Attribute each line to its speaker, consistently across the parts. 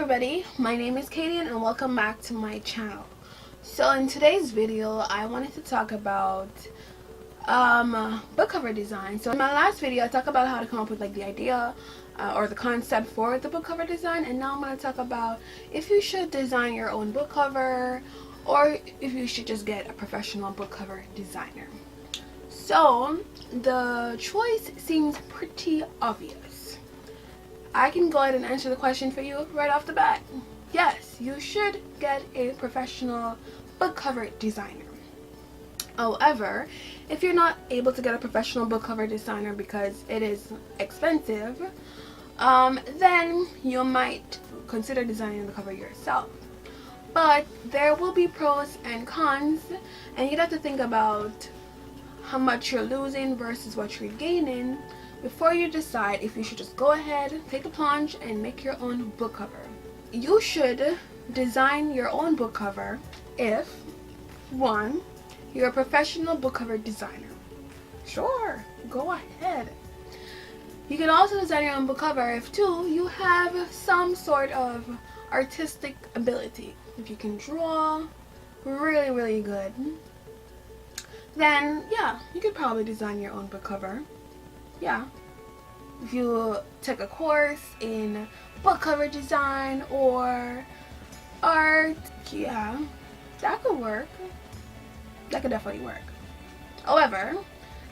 Speaker 1: everybody, my name is Kadian and welcome back to my channel. So in today's video I wanted to talk about book cover design. So in my last video I talked about how to come up with like the idea or the concept for the book cover design, and now I'm going to talk about if you should design your own book cover or if you should just get a professional book cover designer. So the choice seems pretty obvious. I can go ahead and answer the question for you right off the bat. Yes, you should get a professional book cover designer. However, if you're not able to get a professional book cover designer because it is expensive, then you might consider designing the cover yourself. But there will be pros and cons, and you'd have to think about how much you're losing versus what you're gaining before you decide if you should just go ahead, take the plunge, and make your own book cover. You should design your own book cover if, 1, you're a professional book cover designer. Sure, go ahead. You can also design your own book cover if, 2, you have some sort of artistic ability. If you can draw really good, then yeah, you could probably design your own book cover. Yeah, if you take a course in book cover design or art, yeah, that could work. That could definitely work. However,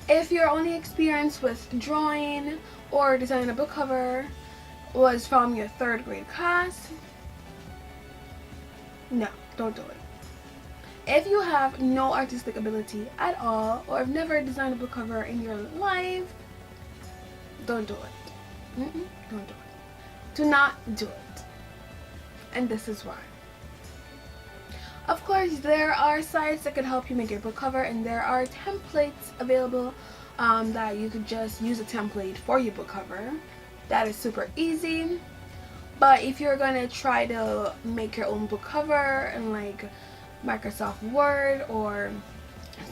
Speaker 1: if your only experience with drawing or designing a book cover was from your 3rd grade class, no, don't do it. If you have no artistic ability at all or have never designed a book cover in your life, don't do it. Don't do it. Do not do it. And this is why. Of course, there are sites that can help you make your book cover, and there are templates available that you could just use a template for your book cover. That is super easy. But if you're gonna try to make your own book cover in like Microsoft Word or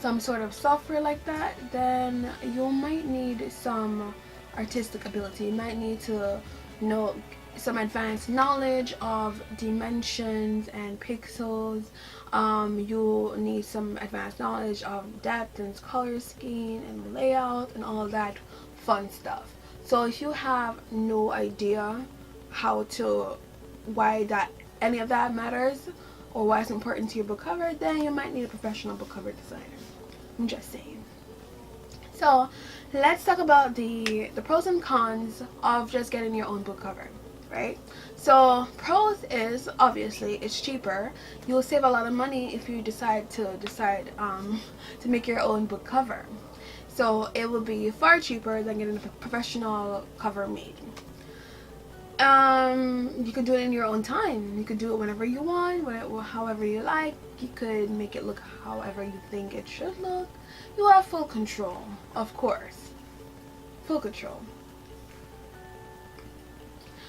Speaker 1: some sort of software like that, then you might need some artistic ability. You might need to know some advanced knowledge of dimensions and pixels. You need some advanced knowledge of depth and color scheme and layout and all that fun stuff. So if you have no idea why any of that matters or why it's important to your book cover, then you might need a professional book cover designer. I'm just saying. So let's talk about the pros and cons of just getting your own book cover, right? So pros is obviously it's cheaper. You'll save a lot of money if you decide to make your own book cover. So it will be far cheaper than getting a professional cover made. You could do it in your own time. You could do it whenever you want, however you like. You could make it look however you think it should look. You have full control, of course. Full control.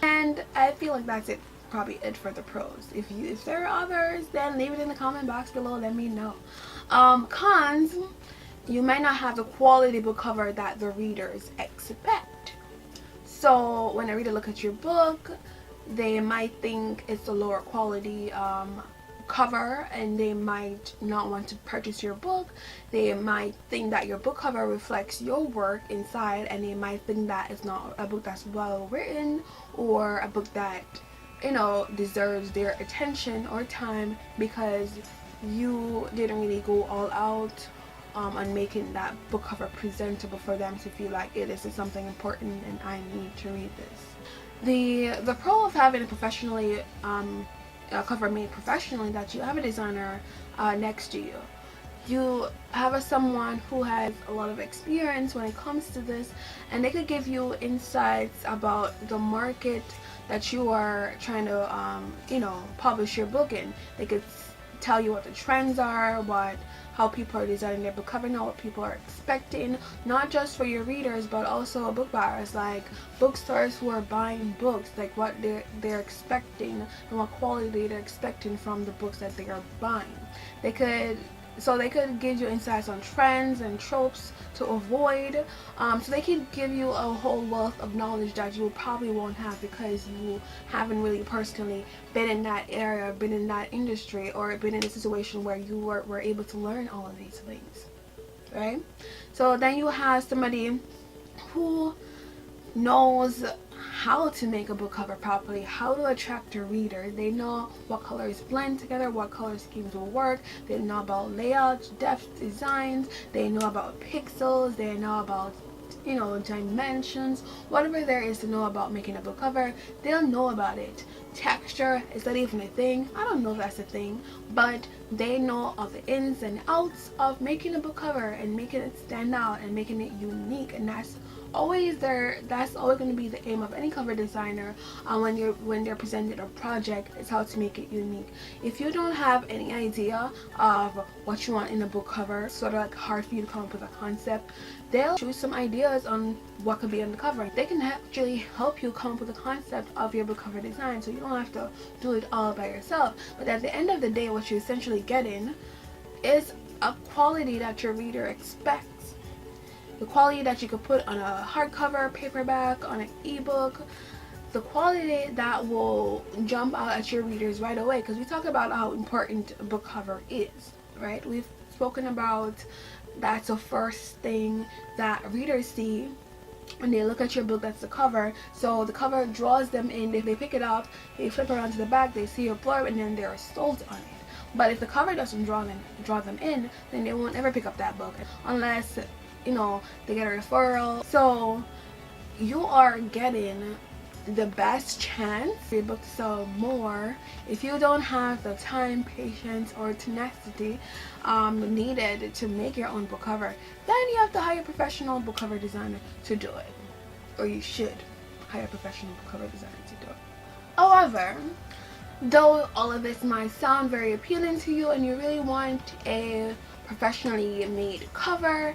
Speaker 1: And I feel like that's probably it for the pros. If there are others, then leave it in the comment box below. Let me know. Cons, you might not have the quality book cover that the readers expect. So when a reader looks at your book, they might think it's a lower quality cover, and they might not want to purchase your book. They might think that your book cover reflects your work inside, and they might think that it's not a book that's well written or a book that, you know, deserves their attention or time because you didn't really go all out on making that book cover presentable for them to feel like this is something important and I need to read this. The pro of having a professionally cover made professionally, that you have a designer next to you. You have someone who has a lot of experience when it comes to this, and they could give you insights about the market that you are trying to publish your book in. They could tell you what the trends are, how people are designing their book cover, know what people are expecting, not just for your readers but also book buyers, like bookstores who are buying books, like what they're expecting and what quality they're expecting from the books that they are buying. They could so they could give you insights on trends and tropes to avoid. So they can give you a whole wealth of knowledge that you probably won't have because you haven't really personally been in that area, been in that industry, or been in a situation where you were able to learn all of these things, right? So then you have somebody who knows how to make a book cover properly, how to attract a reader. They know what colors blend together, what color schemes will work. They know about layouts, depth, designs. They know about pixels. They know about, you know, dimensions. Whatever there is to know about making a book cover, they'll know about it. Texture, is that even a thing? I don't know if that's a thing, but they know of the ins and outs of making a book cover and making it stand out and making it unique. And that's always going to be the aim of any cover designer when they're presented a project, is how to make it unique. If you don't have any idea of what you want in a book cover, sort of like hard for you to come up with a concept, they'll choose some ideas on what could be on the cover. They can actually help you come up with a concept of your book cover design, so you don't have to do it all by yourself. But at the end of the day, what you're essentially getting is a quality that your reader expects. The quality that you could put on a hardcover, paperback, on an ebook, the quality that will jump out at your readers right away. Because we talk about how important a book cover is, right? We've spoken about that's the first thing that readers see when they look at your book. That's the cover. So the cover draws them in. If they pick it up, they flip around to the back, they see your blurb, and then they're sold on it. But if the cover doesn't draw them in, then they won't ever pick up that book unless, you know, they get a referral. So you are getting the best chance for your book to sell more if you don't have the time, patience, or tenacity needed to make your own book cover. Then you have to hire a professional book cover designer to do it, or you should hire a professional book cover designer to do it. However, though all of this might sound very appealing to you and you really want a professionally made cover,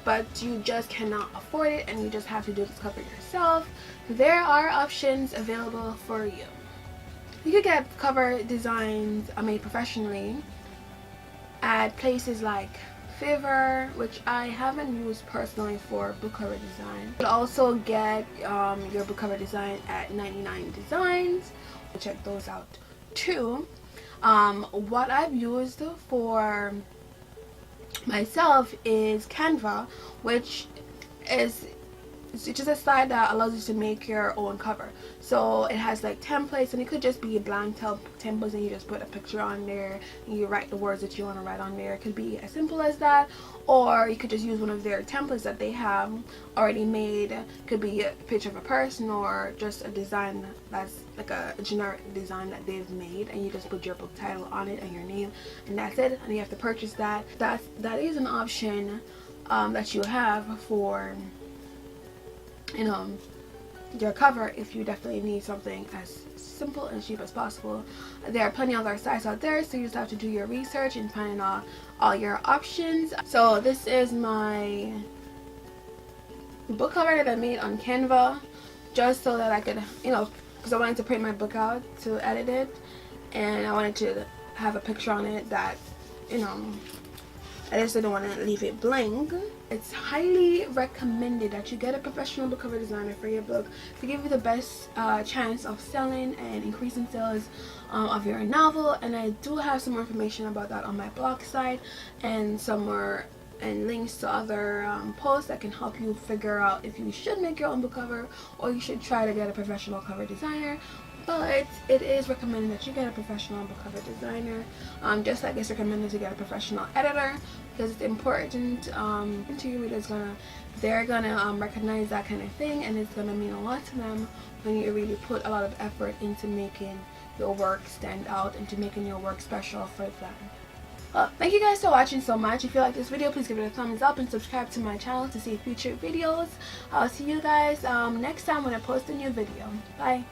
Speaker 1: but you just cannot afford it and you just have to do this cover yourself, there are options available for you. You could get cover designs made professionally at places like Fiverr, which I haven't used personally for book cover design. You could also get your book cover design at 99 Designs. Check those out too. What I've used for myself is Canva, which is just a site that allows you to make your own cover. So it has like templates, and it could just be blank templates, and you just put a picture on there and you write the words that you want to write on there. It could be as simple as that, or you could just use one of their templates that they have already made. It could be a picture of a person or just a design that's like a generic design that they've made, and you just put your book title on it and your name, and that's it, and you have to purchase that. That is an option that you have for, you know, your cover if you definitely need something as simple and cheap as possible. There are plenty of other sites out there, so you just have to do your research and find out all your options. So this is my book cover that I made on Canva, just so that I could, you know, because I wanted to print my book out to edit it, and I wanted to have a picture on it that, you know, I just didn't want to leave it blank. It's highly recommended that you get a professional book cover designer for your book to give you the best chance of selling and increasing sales of your novel. And I do have some more information about that on my blog site, and somewhere and links to other posts that can help you figure out if you should make your own book cover or you should try to get a professional cover designer. But it is recommended that you get a professional book cover designer, just like it's recommended to get a professional editor, because it's important to your readers. They're gonna recognize that kind of thing, and it's gonna mean a lot to them when you really put a lot of effort into making your work stand out and to making your work special for them. Well, thank you guys for watching so much. If you like this video, please give it a thumbs up and subscribe to my channel to see future videos. I'll see you guys next time when I post a new video. Bye.